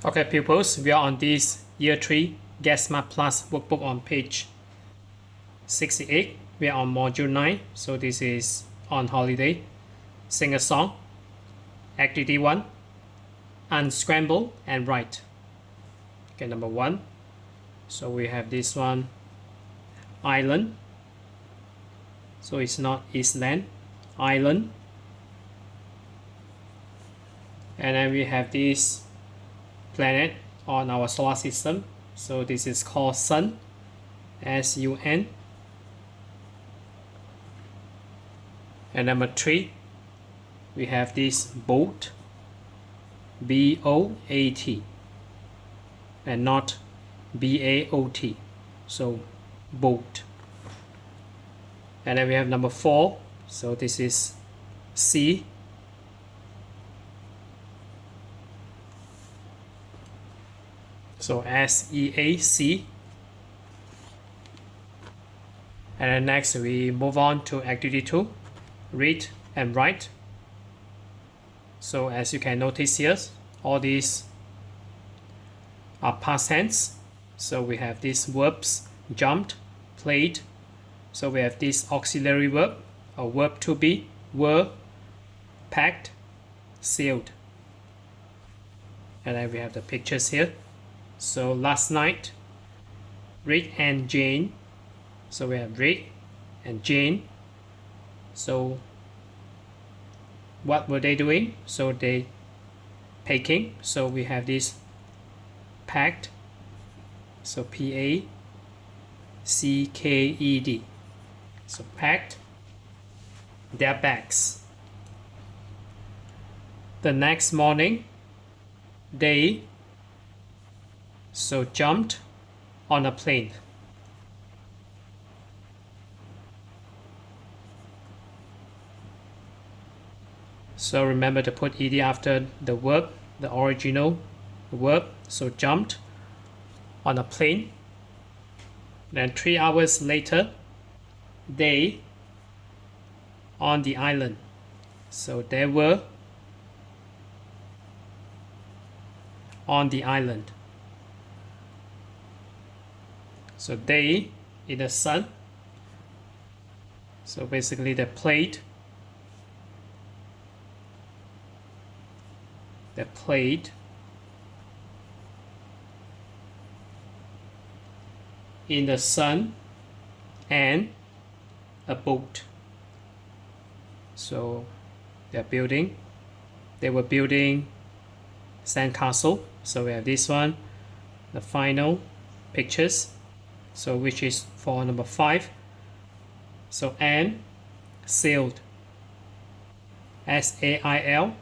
Okay, pupils, we are on this Year 3 Get Smart Plus workbook on page 68. We are on module 9, so this is on holiday. Sing a song. Activity 1. Unscramble and write. Okay, number 1. So we have this one, island. So it's not Iceland, island. And then we have this planet on our solar system. So this is called Sun, S-U-N. And number 3, we have this boat, B-O-A-T, and not B-A-O-T, so boat. And then we have number 4, so this is sea, so S-E-A-C. And then next we move on to activity 2, read and write. So as you can notice here, all these are past tense. So we have these verbs, jumped, played. So we have this auxiliary verb, or verb to be, were, packed, sealed. And then we have the pictures here. So last night, Rick and Jane. So we have Rick and Jane. So what were they doing? So they packing. So we have this packed. So P-A-C-K-E-D. So packed their bags. The next morning, they jumped on a plane. So remember to put ed after the verb, the original verb. So jumped on a plane. Then 3 hours later, they on the island. So they were on the island. So they in the sun. So basically they played. They played in the sun and a boat. So they were building sandcastle. So we have this one, the final pictures, so which is for number 5. So and sailed, S-A-I-L,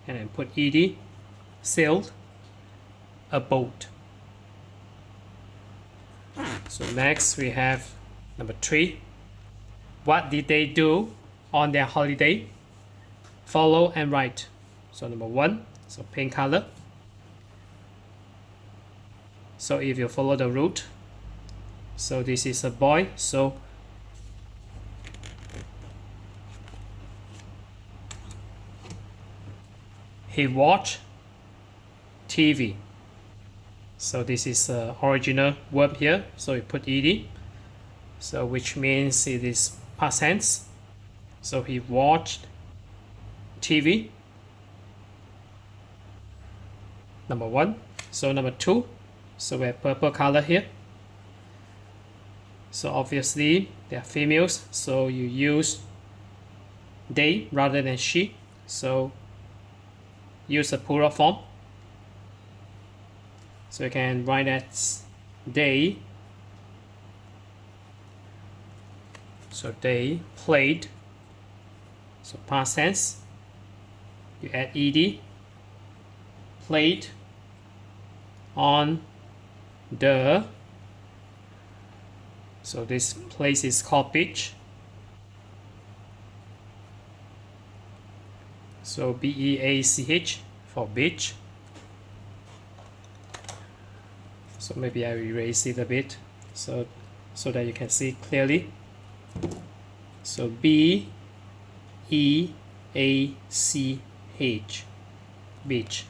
and then put ed, sailed a boat. So next we have number 3. What did they do on their holiday? Follow and write. So number 1, so pink color. So if you follow the route, so this is a boy, so he watched TV. So this is the original verb here, so we put ed, so which means it is past tense. So he watched TV, number 1. So number 2, so we have purple color here. So obviously they are females, so you use they rather than she. So use the plural form. So you can write as they. So they played. So past tense. You add ed. Played on the. So this place is called beach. So B-E-A-C-H for beach. So maybe I erase it a bit so that you can see clearly. So B-E-A-C-H, beach.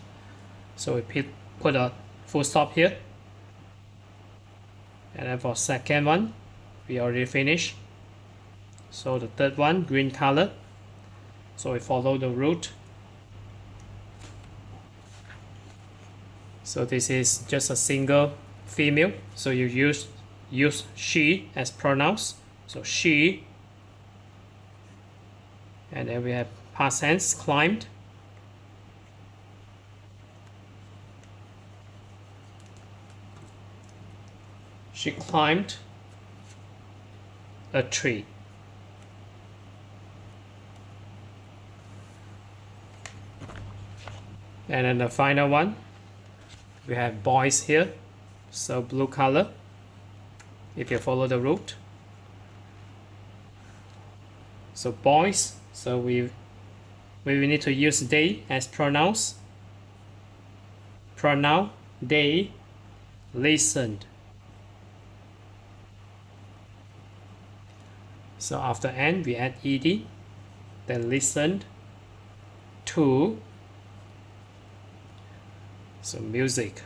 So we put a full stop here. And then for second one, we already finished. So the third one, green color. So we follow the route. So this is just a single female. So you use she as pronouns. So she. And then we have past tense, climbed. She climbed a tree. And then the final one, we have boys here. So blue color, if you follow the route. So boys, so we need to use they as pronouns. Pronoun, they listened. So after N, we add ed, then listened to, so music.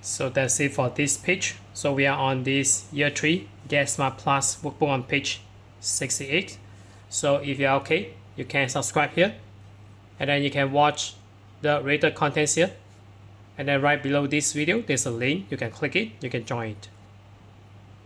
So that's it for this page. So we are on this year 3 Get Smart Plus workbook on page 68. So if you're okay, you can subscribe here, and then you can watch the rated contents here. And then right below this video, there's a link. You can click it, you can join it.